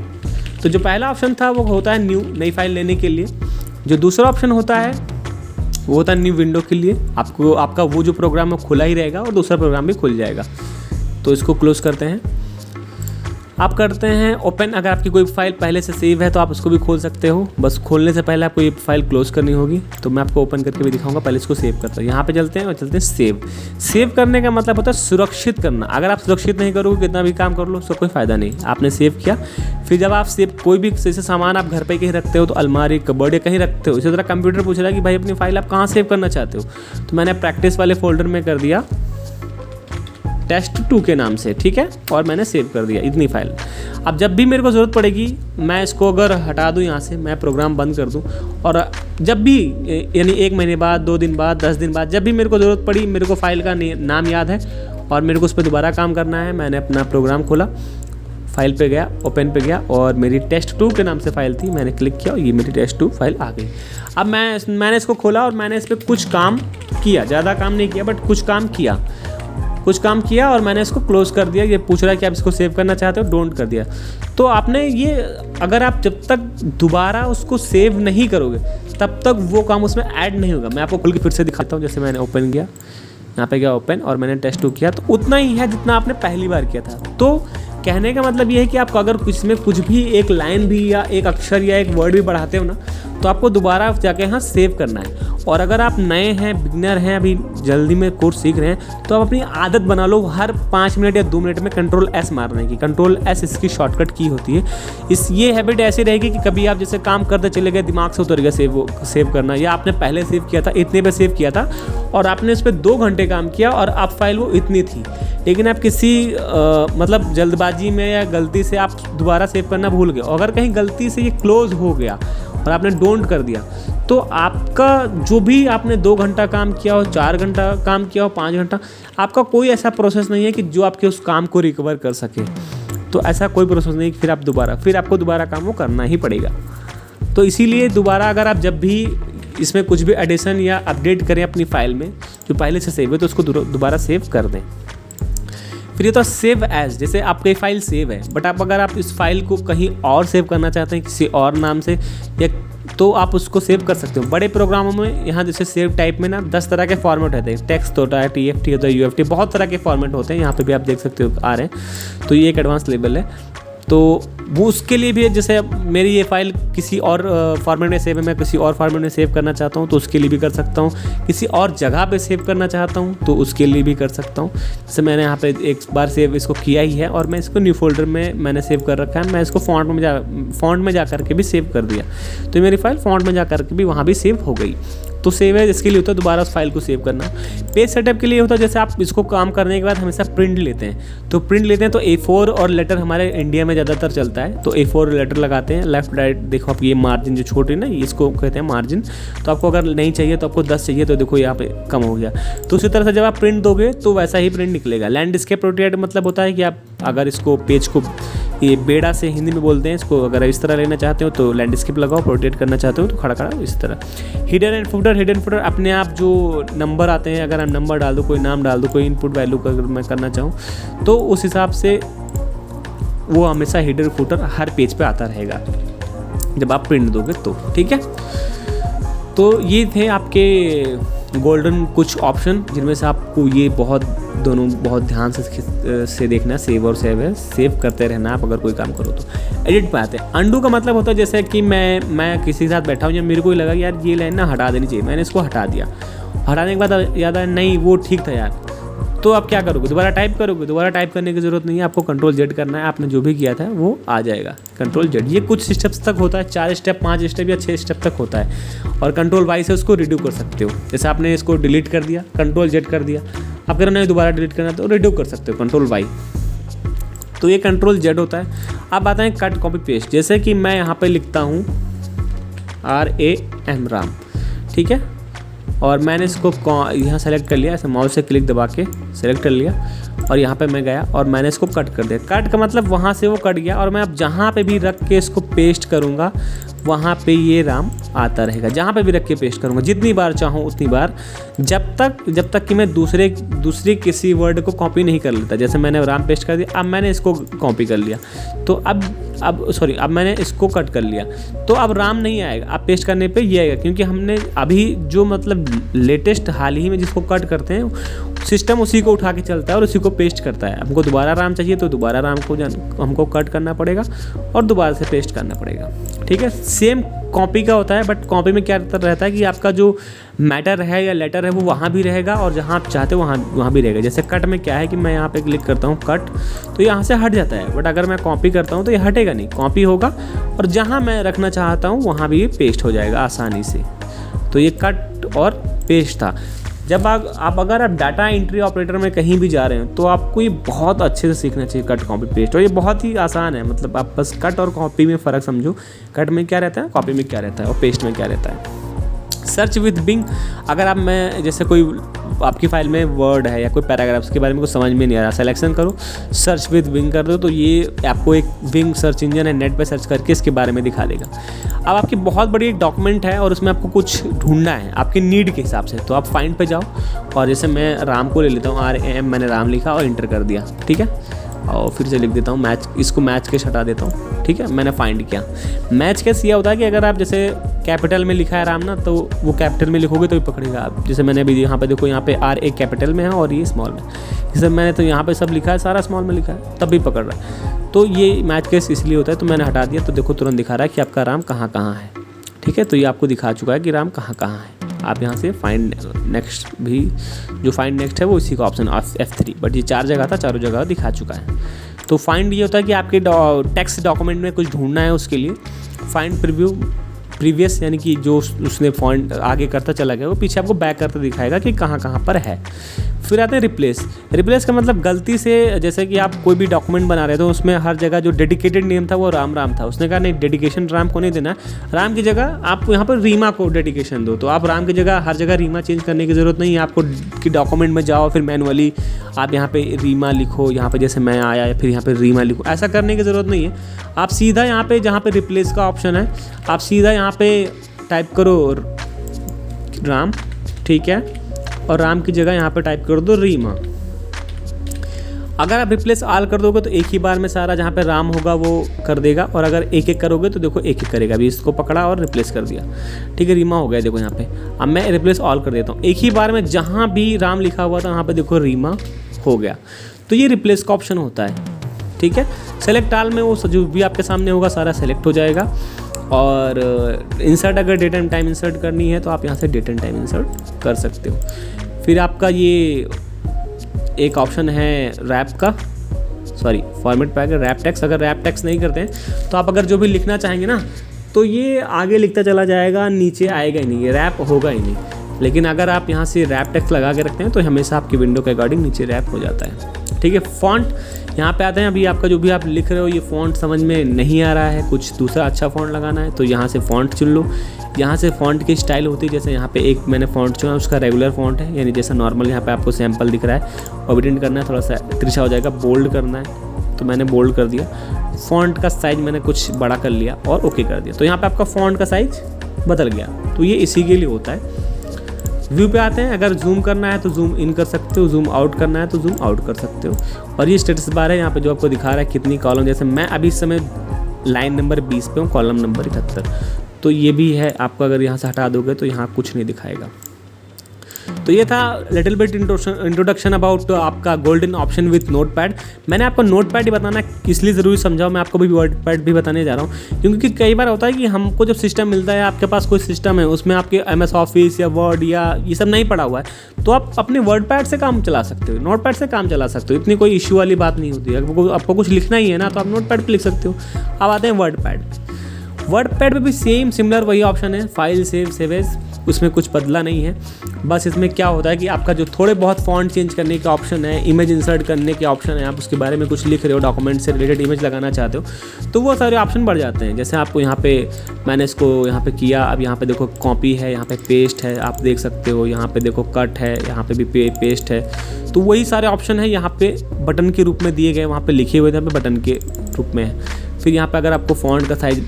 तो जो पहला ऑप्शन था वो होता है न्यू, नई फाइल लेने के लिए। जो दूसरा ऑप्शन होता है वो होता है न्यू विंडो के लिए। आपका वो जो प्रोग्राम है खुला ही रहेगा और दूसरा प्रोग्राम भी खुल जाएगा। तो इसको क्लोज करते हैं। आप करते हैं ओपन। अगर आपकी कोई फाइल पहले से सेव है तो आप उसको भी खोल सकते हो, बस खोलने से पहले आपको ये फाइल क्लोज करनी होगी। तो मैं आपको ओपन करके भी दिखाऊंगा, पहले इसको सेव करता हूँ। यहाँ पे चलते हैं और चलते हैं सेव। सेव करने का मतलब होता है सुरक्षित करना। अगर आप सुरक्षित नहीं करोगे, कितना भी काम कर लो, उसका कोई फ़ायदा नहीं। आपने सेव किया, फिर जब आप सेव कोई भी जैसे सामान आप घर पर कहीं रखते हो तो अलमारी कबर्ड या कहीं रखते हो, इसी तरह कंप्यूटर पूछ रहा है कि भाई अपनी फाइल आप कहाँ सेव करना चाहते हो। तो मैंने प्रैक्टिस वाले फोल्डर में कर दिया test2 के नाम से, ठीक है, और मैंने सेव कर दिया इतनी फाइल। अब जब भी मेरे को ज़रूरत पड़ेगी मैं इसको अगर हटा दूँ यहाँ से, मैं प्रोग्राम बंद कर दूँ, और जब भी यानी 1 महीने बाद, 2 दिन बाद, 10 दिन बाद, जब भी मेरे को ज़रूरत पड़ी, मेरे को फ़ाइल का नाम याद है और मेरे को उस पर दोबारा काम करना है, मैंने अपना प्रोग्राम खोला, फाइल पे गया, ओपन पे गया, और मेरी test2 के नाम से फ़ाइल थी, मैंने क्लिक किया और ये मेरी test2 फाइल आ गई। अब मैंने इसको खोला और मैंने इस पर कुछ काम किया, ज़्यादा काम नहीं किया बट कुछ काम किया और मैंने इसको क्लोज़ कर दिया। ये पूछ रहा है कि आप इसको सेव करना चाहते हो, डोंट कर दिया। तो आपने ये, अगर आप जब तक दोबारा उसको सेव नहीं करोगे तब तक वो काम उसमें ऐड नहीं होगा। मैं आपको खोल के फिर से दिखाता हूँ। जैसे मैंने ओपन किया, यहाँ पे गया ओपन, और मैंने test2 किया, तो उतना ही है जितना आपने पहली बार किया था। तो कहने का मतलब ये है कि आपको अगर इसमें कुछ भी एक लाइन भी या एक अक्षर या एक वर्ड भी बढ़ाते हो ना, तो आपको दोबारा जाके यहाँ सेव करना है। और अगर आप नए हैं, बिगनर हैं, अभी जल्दी में कोर्स सीख रहे हैं, तो आप अपनी आदत बना लो हर 5 मिनट या 2 मिनट में Ctrl+S मारने की। Ctrl+S इसकी शॉर्टकट की होती है। ये हैबिट ऐसी रहेगी कि कभी आप जैसे काम करते चले गए, दिमाग से उतर गया सेव करना, या आपने पहले सेव किया था, इतने पे सेव किया था और आपने इस पर 2 घंटे काम किया और अब फाइल वो इतनी थी, लेकिन आप किसी मतलब जल्दबाजी में या गलती से आप दोबारा सेव करना भूल गए। अगर कहीं गलती से ये क्लोज़ हो गया और आपने डोंट कर दिया, तो आपका जो भी आपने 2 घंटा काम किया हो, 4 घंटा काम किया हो, 5 घंटा, आपका कोई ऐसा प्रोसेस नहीं है कि जो आपके उस काम को रिकवर कर सके। तो ऐसा कोई प्रोसेस नहीं कि फिर आपको दोबारा काम वो करना ही पड़ेगा। तो इसीलिए दोबारा अगर आप जब भी इसमें कुछ भी एडिशन या अपडेट करें अपनी फ़ाइल में जो पहले से सेव है, तो उसको दोबारा सेव कर दें। फिर ये तो सेव एज, जैसे आपकी फ़ाइल सेव है बट अगर आप इस फाइल को कहीं और सेव करना चाहते हैं किसी और नाम से, या तो आप उसको सेव कर सकते हो। बड़े प्रोग्रामों में यहाँ जैसे सेव टाइप में ना 10 तरह के फॉर्मेट होते हैं। टेक्स्ट होता है, TFT होता है, UFT, बहुत तरह के फॉर्मेट होते हैं। यहाँ पे भी आप देख सकते हो आ रहे हैं। तो ये एक एडवांस लेवल है। तो वो उसके लिए भी है, जैसे मेरी ये फ़ाइल किसी और फॉर्मेट में सेव है, मैं किसी और फॉर्मेट में सेव करना चाहता हूँ तो उसके लिए भी कर सकता हूँ। किसी और जगह पे सेव करना चाहता हूँ तो उसके लिए भी कर सकता हूँ। जैसे मैंने यहाँ पे एक बार सेव इसको किया ही है और मैं इसको न्यू फोल्डर में मैंने सेव कर रखा है। मैं इसको फॉन्ट में जा कर के भी सेव कर दिया, तो मेरी फ़ाइल फॉन्ट में जा कर के भी वहाँ भी सेव हो गई। तो सेव है इसके लिए होता है दोबारा उस फाइल को सेव करना। पेज सेटअप के लिए होता है जैसे आप इसको काम करने के बाद हमेशा प्रिंट लेते हैं, तो A4 और लेटर हमारे इंडिया में ज़्यादातर चलता है, तो A4 लेटर लगाते हैं। लेफ्ट राइट देखो आप, ये मार्जिन जो छोटी ना, इसको कहते हैं मार्जिन। तो आपको अगर नहीं चाहिए तो आपको 10 चाहिए, तो देखो यहाँ पे कम हो गया। तो उसी तरह से जब आप प्रिंट दोगे तो वैसा ही प्रिंट निकलेगा। लैंडस्केप रोटेट मतलब होता है कि आप अगर इसको पेज को, ये बेड़ा से हिंदी में बोलते हैं इसको, अगर इस तरह लेना चाहते हो तो लैंडस्केप लगाओ, रोटेट करना चाहते हो तो खड़ा खड़ा इस तरह। हिडन एंड फुटर अपने आप जो नंबर आते हैं, अगर आप नंबर डाल दो, कोई नाम डाल दो, कोई इनपुट वैल्यू का अगर मैं करना चाहूँ तो उस हिसाब से वो हमेशा हिडन फुटर हर पेज पे आता रहेगा जब आप प्रिंट दोगे तो, ठीक है। तो ये थे आपके गोल्डन कुछ ऑप्शन जिनमें से आपको ये दोनों बहुत ध्यान से देखना। सेव और सेव है, सेव करते रहना आप अगर कोई काम करो तो। एडिट पे आते हैं। अंडू का मतलब होता है जैसे कि मैं किसी के साथ बैठा हूँ या मेरे को लगा यार ये लाइन ना हटा देनी चाहिए, मैंने इसको हटा दिया। हटाने के बाद याद आया नहीं वो ठीक था यार, तो आप क्या करोगे, दोबारा टाइप करोगे। दोबारा टाइप करने की ज़रूरत नहीं है, आपको Ctrl+Z करना है, आपने जो भी किया था वो आ जाएगा। Ctrl+Z ये कुछ स्टेप्स तक होता है, 4 स्टेप 5 स्टेप या 6 स्टेप तक होता है। और Ctrl+Y से उसको रिड्यू कर सकते हो। जैसे आपने इसको डिलीट कर दिया, Ctrl+Z कर दिया, आप अगर नहीं दोबारा डिलीट करना तो रिड्यू कर सकते हो Ctrl+Y। तो ये Ctrl+Z होता है। अब आता है कट कॉपी पेस्ट। जैसे कि मैं यहाँ पे लिखता हूँ RAM राम, ठीक है, और मैंने इसको यहाँ सेलेक्ट कर लिया, ऐसे माउस से क्लिक दबा के सेलेक्ट कर लिया और यहाँ पे मैं गया और मैंने इसको कट कर दिया। कट का मतलब वहाँ से वो कट गया और मैं अब जहाँ पे भी रख के इसको पेस्ट करूँगा वहाँ पे ये राम आता रहेगा। जहाँ पे भी रख के पेस्ट करूँगा जितनी बार चाहूँ उतनी बार, जब तक कि मैं दूसरे किसी वर्ड को कॉपी नहीं कर लेता। जैसे मैंने राम पेस्ट कर दिया, अब मैंने इसको कॉपी कर लिया तो अब मैंने इसको कट कर लिया तो अब राम नहीं आएगा, अब पेस्ट करने पे ये आएगा, क्योंकि हमने अभी जो मतलब लेटेस्ट हाल ही में जिसको कट करते हैं सिस्टम उसी को उठा के चलता है और उसी को पेस्ट करता है। हमको दोबारा राम चाहिए तो दोबारा राम को हमको कट करना पड़ेगा और दोबारा से पेस्ट करना पड़ेगा, ठीक है। सेम कॉपी का होता है, बट कॉपी में क्या रहता है कि आपका जो मैटर है या लेटर है वो वहाँ भी रहेगा और जहाँ आप चाहते हो वहाँ भी रहेगा। जैसे कट में क्या है कि मैं यहाँ पे क्लिक करता हूँ कट, तो यहाँ से हट जाता है, बट अगर मैं कॉपी करता हूँ तो ये हटेगा नहीं, कॉपी होगा और जहाँ मैं रखना चाहता हूँ वहाँ भी ये पेस्ट हो जाएगा आसानी से। तो ये कट और पेस्ट था। जब आप अगर आप डाटा एंट्री ऑपरेटर में कहीं भी जा रहे हैं तो आपको ये बहुत अच्छे से सीखना चाहिए कट कॉपी पेस्ट। और ये बहुत ही आसान है, मतलब आप बस कट और कॉपी में फ़र्क समझो, कट में क्या रहता है, कॉपी में क्या रहता है और पेस्ट में क्या रहता है। सर्च विद बिंग, अगर आप मैं जैसे कोई आपकी फाइल में वर्ड है या कोई पैराग्राफ्स के बारे में कुछ समझ में नहीं आ रहा, सेलेक्शन करो, सर्च विद बिंग कर दो, तो ये आपको एक बिंग सर्च इंजन है, नेट पे सर्च करके इसके बारे में दिखा देगा। अब आपकी बहुत बड़ी एक डॉक्यूमेंट है और उसमें आपको कुछ ढूंढना है आपकी नीड के हिसाब से, तो आप फाइंड पे जाओ और जैसे मैं राम को ले लेता हूँ, RAM मैंने राम लिखा और इंटर कर दिया, ठीक है। और फिर से लिख देता हूँ मैच, इसको मैच कैश हटा देता हूँ, ठीक है। मैंने फाइंड किया। मैच कैश ये होता है कि अगर आप जैसे कैपिटल में लिखा है राम ना, तो वो कैपिटल में लिखोगे तो ही पकड़ेगा आप। जैसे मैंने अभी यहाँ पे देखो, यहाँ पे RA कैपिटल में है और ये स्मॉल में, जैसे मैंने तो यहाँ पे सब लिखा है, सारा स्मॉल में लिखा है, तब भी पकड़ रहा है। तो ये मैच केस इसलिए होता है, तो मैंने हटा दिया, तो देखो तुरंत दिखा रहा है कि आपका राम कहाँ कहाँ है, ठीक है। तो ये आपको दिखा चुका है कि राम कहाँ कहाँ है। आप यहाँ से फाइंड नेक्स्ट भी, जो फाइंड नेक्स्ट है वो इसी का ऑप्शन F3, बट ये 4 जगह था, चारों जगह दिखा चुका है। तो फाइंड ये होता है कि आपके टेक्स्ट डॉक्यूमेंट में कुछ ढूंढना है, उसके लिए फाइंड प्रीवियस यानी कि जो उसने फॉन्ट आगे करता चला गया वो पीछे आपको बैक करता दिखाएगा कि कहाँ कहाँ पर है। फिर आते हैं रिप्लेस का मतलब गलती से, जैसे कि आप कोई भी डॉक्यूमेंट बना रहे थे, उसमें हर जगह जो डेडिकेटेड नेम था वो राम था, उसने कहा नहीं, डेडिकेशन राम को नहीं देना, राम की जगह आप यहाँ पर रीमा को डेडिकेशन दो। तो आप राम की जगह हर जगह रीमा चेंज करने की ज़रूरत नहीं है आपको, कि डॉक्यूमेंट में जाओ फिर मैनुअली आप यहाँ पे रीमा लिखो, यहाँ पे जैसे मैं आया फिर यहाँ पे रीमा लिखो, ऐसा करने की ज़रूरत नहीं है। आप सीधा यहाँ पे जहाँ पे रिप्लेस का ऑप्शन है, आप सीधा यहाँ पे टाइप करो राम, ठीक है, और राम की जगह यहाँ पे टाइप कर दो रीमा। अगर आप रिप्लेस ऑल कर दोगे तो एक ही बार में सारा जहाँ पे राम होगा वो कर देगा, और अगर एक एक करोगे तो देखो एक एक करेगा। अभी इसको पकड़ा और रिप्लेस कर दिया, ठीक है, रीमा हो गया देखो यहाँ पे। अब मैं रिप्लेस ऑल कर देता हूँ, एक ही बार में जहाँ भी राम लिखा हुआ था वहाँ पे देखो रीमा हो गया। तो ये रिप्लेस का ऑप्शन होता है, ठीक है। सेलेक्ट ऑल में वो जो भी आपके सामने होगा सारा सेलेक्ट हो जाएगा। और इंसर्ट, अगर डेट एंड टाइम इंसर्ट करनी है तो आप यहाँ से डेट एंड टाइम इंसर्ट कर सकते हो। फिर आपका ये एक ऑप्शन है रैप का, सॉरी फॉर्मेट पे अगर रैप टेक्स्ट, अगर रैप टेक्स्ट नहीं करते हैं तो आप अगर जो भी लिखना चाहेंगे ना तो ये आगे लिखता चला जाएगा, नीचे आएगा ही नहीं, ये रैप होगा ही नहीं। लेकिन अगर आप यहाँ से रैप टेक्स्ट लगा के रखते हैं तो हमेशा आपकी विंडो के अकॉर्डिंग नीचे रैप हो जाता है, ठीक है। फॉन्ट यहाँ पे आते हैं। अभी आपका जो भी आप लिख रहे हो ये फ़ॉन्ट समझ में नहीं आ रहा है, कुछ दूसरा अच्छा फ़ॉन्ट लगाना है तो यहाँ से फ़ॉन्ट चुन लो। यहाँ से फ़ॉन्ट की स्टाइल होती है, जैसे यहाँ पे एक मैंने फ़ॉन्ट चुना, उसका रेगुलर फ़ॉन्ट है, यानी जैसा नॉर्मल यहाँ पे आपको सैम्पल दिख रहा है, ओबिडेंट करना है, थोड़ा सा तिरछा हो जाएगा, बोल्ड करना है तो मैंने बोल्ड कर दिया। फ़ॉन्ट का साइज़ मैंने कुछ बड़ा कर लिया और ओके कर दिया, तो यहाँ पर आपका फ़ॉन्ट का साइज़ बदल गया। तो ये इसी के लिए होता है। व्यू पे आते हैं। अगर जूम करना है तो जूम इन कर सकते हो, जूम आउट करना है तो जूम आउट कर सकते हो। और ये स्टेटस बार है यहाँ पे जो आपको दिखा रहा है कितनी कॉलम, जैसे मैं अभी इस समय लाइन नंबर 20 पे हूँ, कॉलम नंबर 71, तो ये भी है आपको। अगर यहाँ से हटा दोगे तो यहाँ कुछ नहीं दिखाएगा। तो ये था लिटिल बिट इंट्रोडक्शन अबाउट आपका गोल्डन ऑप्शन विथ नोटपैड। मैंने आपको नोटपैड ही बताना इसलिए ज़रूरी समझाऊँ, मैं आपको भी वर्डपैड भी बताने जा रहा हूँ, क्योंकि कई बार होता है कि हमको जब सिस्टम मिलता है, आपके पास कोई सिस्टम है उसमें आपके MS ऑफिस या वर्ड या ये सब नहीं पड़ा हुआ है, तो आप अपने वर्डपैड से काम चला सकते हो, नोटपैड से काम चला सकते हो, इतनी कोई इशू वाली बात नहीं होती है। आपको कुछ लिखना ही है ना तो आप नोटपैड पर लिख सकते हो। अब आते हैं वर्डपैड। वर्डपैड पे भी सेम सिमिलर वही ऑप्शन है, फाइल सेव एज, उसमें कुछ बदला नहीं है। बस इसमें क्या होता है कि आपका जो थोड़े बहुत फॉन्ट चेंज करने का ऑप्शन है, इमेज इंसर्ट करने के ऑप्शन है, आप उसके बारे में कुछ लिख रहे हो, डॉक्यूमेंट से रिलेटेड इमेज लगाना चाहते हो तो वो सारे ऑप्शन बढ़ जाते हैं। जैसे आपको यहाँ पे मैंने इसको यहाँ पे किया, अब यहाँ पे देखो कॉपी है, यहाँ पे पेस्ट है, आप देख सकते हो, यहाँ पे देखो कट है, यहाँ पे भी पेस्ट है, तो वही सारे ऑप्शन है यहाँ पे बटन के रूप में दिए गए, वहाँ पे लिखे हुए थे, यहाँ पे बटन के रूप में है। फिर यहाँ पे अगर आपको फ़ॉन्ट का साइज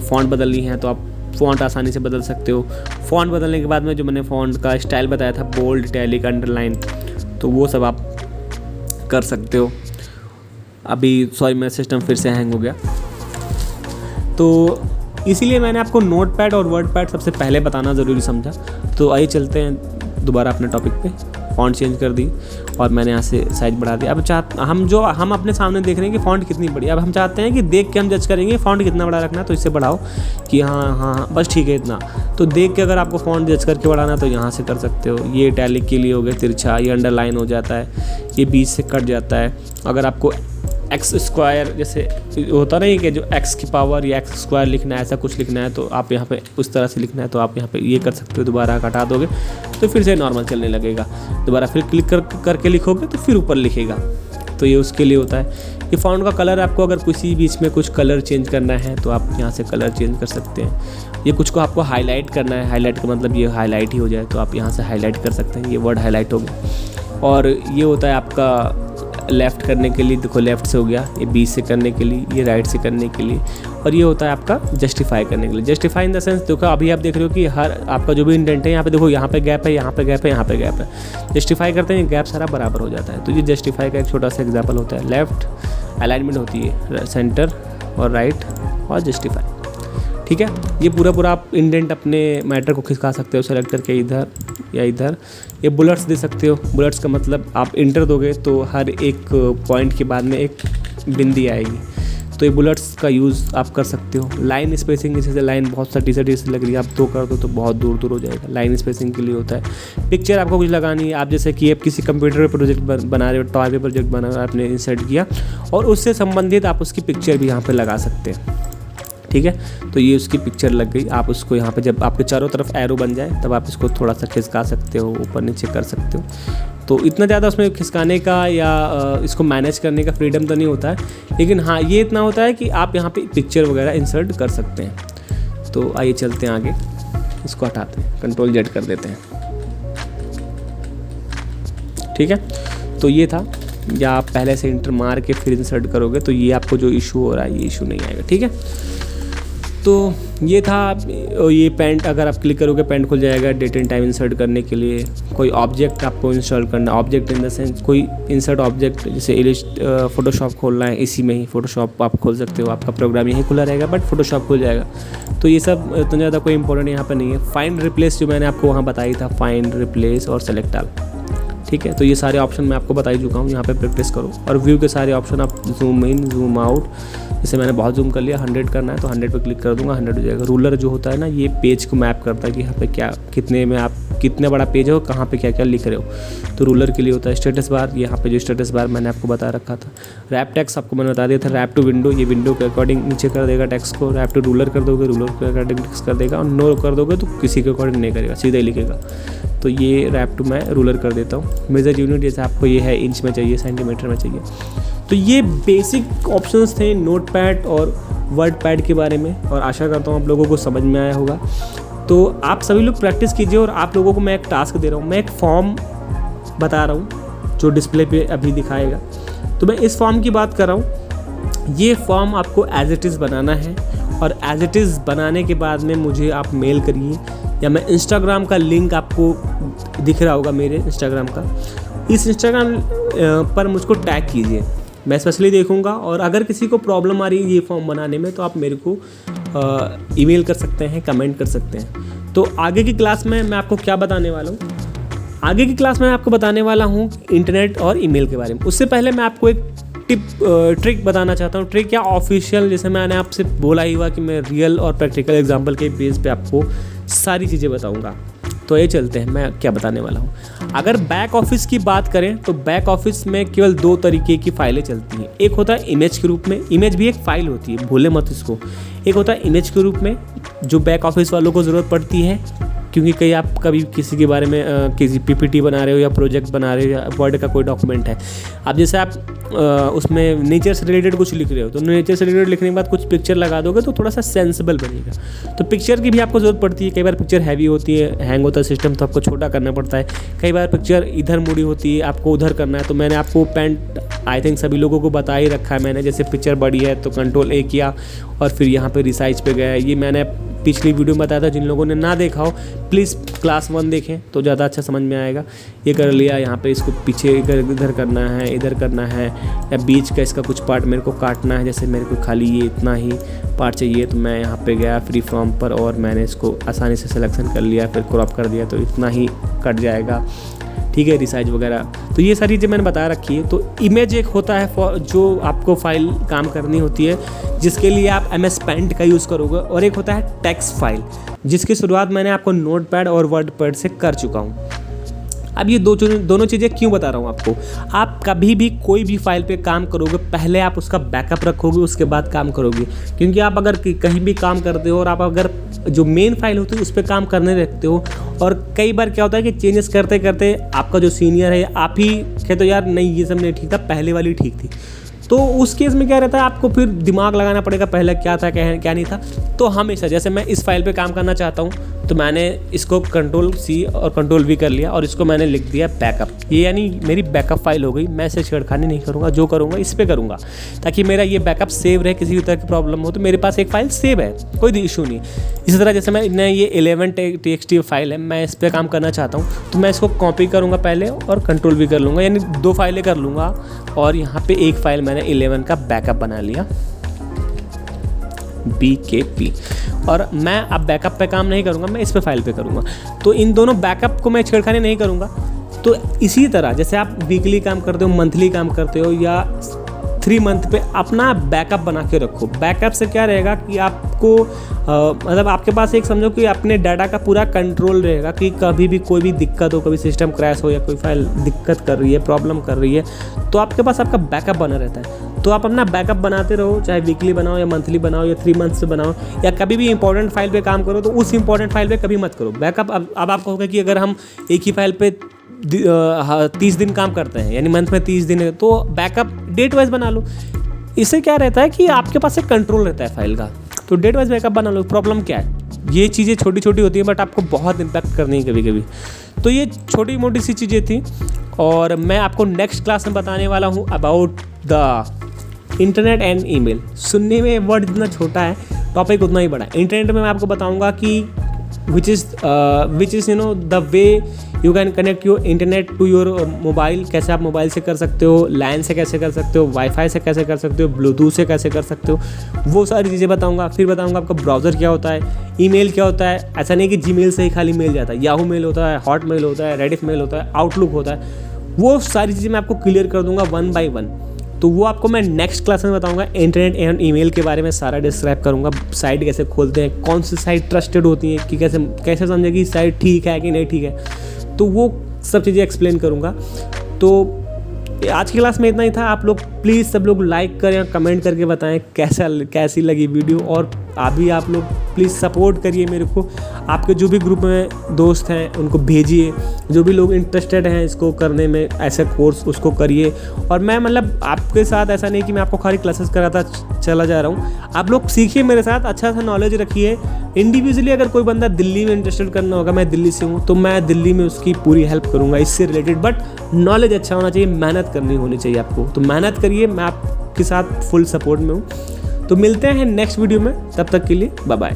फ़ॉन्ट बदलनी है तो आप फ़ॉन्ट आसानी से बदल सकते हो। फ़ॉन्ट बदलने के बाद में जो मैंने फ़ॉन्ट का स्टाइल बताया था, बोल्ड, इटैलिक, अंडरलाइन, तो वो सब आप कर सकते हो। अभी सॉरी मेरा सिस्टम फिर से हैंग हो गया, तो इसीलिए मैंने आपको नोटपैड और वर्डपैड सबसे पहले बताना ज़रूरी समझा। तो आइए चलते हैं दोबारा अपने टॉपिक पे। फ़ॉन्ट चेंज कर दी और मैंने यहाँ से साइज बढ़ा दिया। अब हम अपने सामने देख रहे हैं कि फ़ॉन्ट कितनी बड़ी है। अब हम चाहते हैं कि देख के हम जज करेंगे फ़ॉन्ट कितना बड़ा रखना है, तो इससे बढ़ाओ कि हाँ बस ठीक है इतना। तो देख के अगर आपको फ़ॉन्ट जज करके बढ़ाना है तो यहाँ से कर सकते हो। ये इटैलिक के लिए हो गया तिरछा, ये अंडरलाइन हो जाता है, ये बीच से कट जाता है। अगर आपको एक्स स्क्वायर जैसे होता नहीं कि जो एक्स की पावर या एक्स स्क्वायर लिखना है, ऐसा कुछ लिखना है तो आप यहाँ पे उस तरह से लिखना है तो आप यहाँ पे ये कर सकते हो। दोबारा हटा दोगे तो फिर से नॉर्मल चलने लगेगा, दोबारा फिर क्लिक करके लिखोगे तो फिर ऊपर लिखेगा। तो ये उसके लिए होता है। ये फ़ॉन्ट का कलर आपको अगर किसी बीच में कुछ कलर चेंज करना है तो आप यहाँ से कलर चेंज कर सकते हैं। ये कुछ को आपको हाईलाइट करना है, हाईलाइट का मतलब ये हाईलाइट ही हो जाए तो आप यहाँ से हाईलाइट कर सकते हैं, ये वर्ड हाईलाइट हो गया। और ये होता है आपका लेफ़्ट करने के लिए, देखो लेफ़्ट से हो गया, ये बी से करने के लिए, ये राइट से करने के लिए। और ये होता है आपका जस्टिफाई करने के लिए। जस्टिफाई इन द सेंस देखो अभी आप देख रहे हो कि हर आपका जो भी इंडेंट है यहाँ पे देखो, यहाँ पे गैप है, यहाँ पे गैप है, यहाँ पे गैप है। जस्टिफाई करते हैं गैप सारा बराबर हो जाता है। तो ये जस्टिफाई का एक छोटा सा एग्जाम्पल होता है। लेफ़्ट अलाइनमेंट होती है सेंटर और राइट और जस्टिफाई, ठीक है। ये पूरा आप इंडेंट अपने मैटर को खिसका सकते हो सेलेक्ट करके इधर या इधर। ये बुलेट्स दे सकते हो। बुलेट्स का मतलब आप इंटर दोगे तो हर एक पॉइंट के बाद में एक बिंदी आएगी, तो ये बुलेट्स का यूज़ आप कर सकते हो। लाइन स्पेसिंग, जैसे लाइन बहुत सटी लग रही है, आप 2 कर दो तो बहुत दूर हो जाएगा, लाइन स्पेसिंग के लिए होता है। पिक्चर आपको कुछ लगानी है, आप जैसे कि आप किसी कंप्यूटर पर प्रोजेक्ट बना रहे हो, टॉय पे प्रोजेक्ट बना रहे हो, आपने इंसर्ट किया और उससे संबंधित आप उसकी पिक्चर भी यहाँ पर लगा सकते हैं, ठीक है। तो ये उसकी पिक्चर लग गई। आप उसको यहाँ पे जब आपके चारों तरफ एरो बन जाए तब आप इसको थोड़ा सा खिसका सकते हो, ऊपर नीचे कर सकते हो। तो इतना ज़्यादा उसमें खिसकाने का या इसको मैनेज करने का फ्रीडम तो नहीं होता है, लेकिन हाँ ये इतना होता है कि आप यहाँ पे पिक्चर वगैरह इंसर्ट कर सकते हैं। तो आइए चलते हैं आगे, इसको हटाते हैं, Ctrl+Z कर देते हैं, ठीक है। तो ये था, या आप पहले से इंटर मार के फिर इंसर्ट करोगे तो ये आपको जो इशू हो रहा है ये इशू नहीं आएगा, ठीक है। तो ये था। ये पेंट अगर आप क्लिक करोगे पेंट खुल जाएगा डेट एंड टाइम इंसर्ट करने के लिए। कोई ऑब्जेक्ट आपको इंस्टॉल करना, ऑब्जेक्ट इन द सेंस कोई इंसर्ट ऑब्जेक्ट, जैसे फोटोशॉप खोलना है, इसी में ही फोटोशॉप आप खोल सकते हो, आपका प्रोग्राम यहीं खुला रहेगा बट फोटोशॉप खुल जाएगा। तो ये सब इतना ज़्यादा कोई इंपॉर्टेंट यहाँ पर नहीं है। फाइंड रिप्लेस जो मैंने आपको वहाँ बताई था, फाइंड रिप्लेस और सेलेक्ट ऑल, ठीक है। तो ये सारे ऑप्शन मैं आपको बता ही चुका हूँ, यहाँ पे प्रैक्टिस करो। और व्यू के सारे ऑप्शन आप जूम इन जूम आउट, जैसे मैंने बहुत जूम कर लिया, 100 करना है तो 100 पे क्लिक कर दूंगा, 100 हो जाएगा। रूलर जो होता है ना, ये पेज को मैप करता है कि यहाँ पे क्या कितने में आप कितने बड़ा पेज हो, कहाँ पे क्या क्या लिख रहे हो। तो रूलर के लिए होता है। स्टेटस बार, यहाँ पे जो स्टेटस बार मैंने आपको बता रखा था। रैप टेक्स्ट आपको मैंने बता दिया था, रैप टू विंडो, ये विंडो के अकॉर्डिंग नीचे कर देगा टेक्स्ट को। रैप टू रूलर कर दोगे, रूलर के अकॉर्डिंग टेक्स्ट कर देगा। और नो कर दोगे तो किसी के अकॉर्डिंग नहीं करेगा, सीधा ही लिखेगा। तो ये रैप टू मैं रूलर कर देता हूँ। मेजर यूनिट जैसे आपको ये है इंच में चाहिए, सेंटीमीटर में चाहिए। तो ये बेसिक ऑप्शंस थे नोटपैड और वर्डपैड के बारे में, और आशा करता हूँ आप लोगों को समझ में आया होगा। तो आप सभी लोग प्रैक्टिस कीजिए। और आप लोगों को मैं एक टास्क दे रहा हूँ, मैं एक फॉर्म बता रहा हूँ जो डिस्प्ले पे अभी दिखाएगा। तो मैं इस फॉर्म की बात कर रहा हूँ। ये फॉर्म आपको एज इट इज़ बनाना है, और एज इट इज़ बनाने के बाद में मुझे आप मेल करिए, या मैं इंस्टाग्राम का लिंक आपको दिख रहा होगा, मेरे इंस्टाग्राम का, इस इंस्टाग्राम पर मुझको टैग कीजिए, मैं स्पेशली देखूंगा। और अगर किसी को प्रॉब्लम आ रही है ये फॉर्म बनाने में तो आप मेरे को ईमेल कर सकते हैं, कमेंट कर सकते हैं। तो आगे की क्लास में मैं आपको क्या बताने वाला हूँ, आगे की क्लास में आपको बताने वाला हूँ इंटरनेट और ईमेल के बारे में। उससे पहले मैं आपको एक ट्रिक बताना चाहता हूँ। ट्रिक या ऑफिशियल, जैसे मैंने आपसे बोला ही हुआ कि मैं रियल और प्रैक्टिकल एग्जाम्पल के बेस पे आपको सारी चीज़ें बताऊँगा। तो ये चलते हैं, मैं क्या बताने वाला हूँ। अगर बैक ऑफिस की बात करें तो बैक ऑफिस में केवल 2 तरीके की फाइलें चलती हैं। एक होता है इमेज के रूप में, इमेज भी एक फाइल होती है, भूले मत इसको। एक होता है इमेज के रूप में जो बैक ऑफिस वालों को ज़रूरत पड़ती है, क्योंकि कहीं आप कभी किसी के बारे में किसी पीपीटी बना रहे हो या प्रोजेक्ट बना रहे हो या वर्ड का कोई डॉक्यूमेंट है, अब जैसे आप उसमें नेचर से रिलेटेड कुछ लिख रहे हो, तो नेचर से रिलेटेड लिखने के बाद कुछ पिक्चर लगा दोगे तो थोड़ा सा सेंसिबल बनेगा। तो पिक्चर की भी आपको ज़रूरत पड़ती है। कई बार पिक्चर हैवी होती है, हैंग होता है सिस्टम, तो आपको छोटा करना पड़ता है। कई बार पिक्चर इधर मुड़ी होती है, आपको उधर करना है। तो मैंने आपको पेंट आई थिंक सभी लोगों को बता ही रखा है मैंने, जैसे पिक्चर बड़ी है तो Ctrl+A किया और फिर यहाँ पे रिसाइज पे गया। ये मैंने पिछली वीडियो में बताया था, जिन लोगों ने ना देखा हो प्लीज़ क्लास 1 देखें तो ज़्यादा अच्छा समझ में आएगा। ये कर लिया, यहाँ पे इसको पीछे इधर करना है, इधर करना है, या बीच का इसका कुछ पार्ट मेरे को काटना है। जैसे मेरे को खाली ये इतना ही पार्ट चाहिए तो मैं यहाँ पे गया फ्री फॉर्म पर और मैंने इसको आसानी से सिलेक्शन कर लिया, फिर क्रॉप कर दिया तो इतना ही कट जाएगा, ठीक है, रिसाइज वगैरह। तो ये सारी चीज़ें मैंने बता रखी है। तो इमेज एक होता है जो आपको फाइल काम करनी होती है, जिसके लिए आप MS Paint का यूज़ करोगे, और एक होता है टेक्स्ट फाइल, जिसकी शुरुआत मैंने आपको नोटपैड और वर्डपैड से कर चुका हूँ। अब ये दोनों चीज़ें क्यों बता रहा हूँ आपको, आप कभी भी कोई भी फाइल पे काम करोगे पहले आप उसका बैकअप रखोगे, उसके बाद काम करोगे। क्योंकि आप अगर कहीं भी काम करते हो और आप अगर जो मेन फाइल होती है उस पर काम करने लगते हो, और कई बार क्या होता है कि चेंजेस करते करते आपका जो सीनियर है आप ही कहते हो यार नहीं ये सब नहीं ठीक था, पहले वाली ठीक थी, तो उस केस में क्या रहता है आपको फिर दिमाग लगाना पड़ेगा पहले क्या था क्या नहीं था। तो हमेशा जैसे मैं इस फाइल पे काम करना चाहता हूँ तो मैंने इसको Ctrl+C और Ctrl+V कर लिया और इसको मैंने लिख दिया बैकअप, ये यानी मेरी बैकअप फाइल हो गई। मैं इसे छेड़खानी नहीं करूँगा, जो करूँगा इस पर करूँगा ताकि मेरा ये बैकअप सेव रहे, किसी भी तरह की प्रॉब्लम हो तो मेरे पास एक फ़ाइल सेव है, कोई इशू नहीं। इसी तरह जैसे मैं ये 11 फाइल है, मैं इस पर काम करना चाहता हूँ तो मैं इसको कॉपी करूँगा पहले और Ctrl+V कर लूँगा, यानी 2 फाइलें कर लूँगा और यहाँ पे एक फ़ाइल मैंने 11 का बैकअप बना लिया BKP, और मैं अब बैकअप पे काम नहीं करूँगा, मैं इस पे फाइल पे करूँगा। तो इन दोनों बैकअप को मैं छेड़खानी नहीं करूँगा। तो इसी तरह जैसे आप वीकली काम करते हो, मंथली काम करते हो या 3 मंथ पे अपना बैकअप बना के रखो। बैकअप से क्या रहेगा कि आपको मतलब आपके पास एक समझो कि अपने डाटा का पूरा कंट्रोल रहेगा कि कभी भी कोई भी दिक्कत हो, कभी सिस्टम क्रैश हो या कोई फाइल दिक्कत कर रही है, प्रॉब्लम कर रही है, तो आपके पास आपका बैकअप बना रहता है। तो आप अपना बैकअप बनाते रहो, चाहे वीकली बनाओ या मंथली बनाओ या 3 मंथ से बनाओ, या कभी भी इंपॉर्टेंट फाइल पे काम करो तो उस इंपॉर्टेंट फाइल पे कभी मत करो बैकअप। अब आपको होगा कि अगर हम एक ही फाइल पे 30 दिन काम करते हैं, यानी मंथ में 30 दिन है, तो बैकअप डेट वाइज बना लो। इससे क्या रहता है कि आपके पास एक कंट्रोल रहता है फाइल का, तो डेट वाइज बैकअप बना लो। प्रॉब्लम क्या है, ये चीज़ें छोटी छोटी होती हैं बट आपको बहुत इम्पैक्ट करनी है कभी कभी। तो ये छोटी मोटी सी चीज़ें थी और मैं आपको नेक्स्ट क्लास में बताने वाला हूँ about the internet and email. सुनने में वर्ड जितना छोटा है, टॉपिक उतना ही बड़ा है। इंटरनेट में मैं आपको बताऊंगा कि which is you know the way you can connect your internet to your mobile, कैसे आप मोबाइल से कर सकते हो, लैन से कैसे कर सकते हो, वाईफाई से कैसे कर सकते हो, ब्लूटूथ से कैसे कर सकते हो, वो सारी चीज़ें बताऊंगा। फिर बताऊंगा आपका ब्राउज़र क्या होता है, ईमेल क्या होता है। ऐसा नहीं कि जीमेल से ही खाली मेल जाता है, याहू मेल होता है, हॉट मेल होता है, रेडिफ मेल होता है, आउटलुक होता है। वो सारी चीज़ें मैं आपको क्लियर कर दूंगा 1 by 1। तो वो आपको मैं नेक्स्ट क्लास में बताऊंगा। इंटरनेट एंड ईमेल के बारे में सारा डिस्क्राइब करूंगा, साइट कैसे खोलते हैं, कौन सी साइट ट्रस्टेड होती है, कि कैसे समझे कि साइट ठीक है कि नहीं ठीक है, तो वो सब चीज़ें एक्सप्लेन करूंगा। तो आज की क्लास में इतना ही था। आप लोग प्लीज़ सब लोग लाइक करें, कमेंट करके बताएं कैसी लगी वीडियो, और अभी आप लोग प्लीज़ सपोर्ट करिए मेरे को। आपके जो भी ग्रुप में दोस्त हैं उनको भेजिए, जो भी लोग इंटरेस्टेड हैं इसको करने में, ऐसे कोर्स उसको करिए। और मैं मतलब आपके साथ ऐसा नहीं कि मैं आपको खाली क्लासेस कराता चला जा रहा हूँ, आप लोग सीखिए मेरे साथ, अच्छा सा नॉलेज रखिए। इंडिविजुअली अगर कोई बंदा दिल्ली में इंटरेस्टेड करना होगा, मैं दिल्ली से हूँ तो मैं दिल्ली में उसकी पूरी हेल्प करूँगा इससे रिलेटेड, बट नॉलेज अच्छा होना चाहिए, मेहनत करनी होनी चाहिए आपको। तो मेहनत करिए, मैं आपके साथ फुल सपोर्ट में हूँ। तो मिलते हैं नेक्स्ट वीडियो में, तब तक के लिए बाय बाय।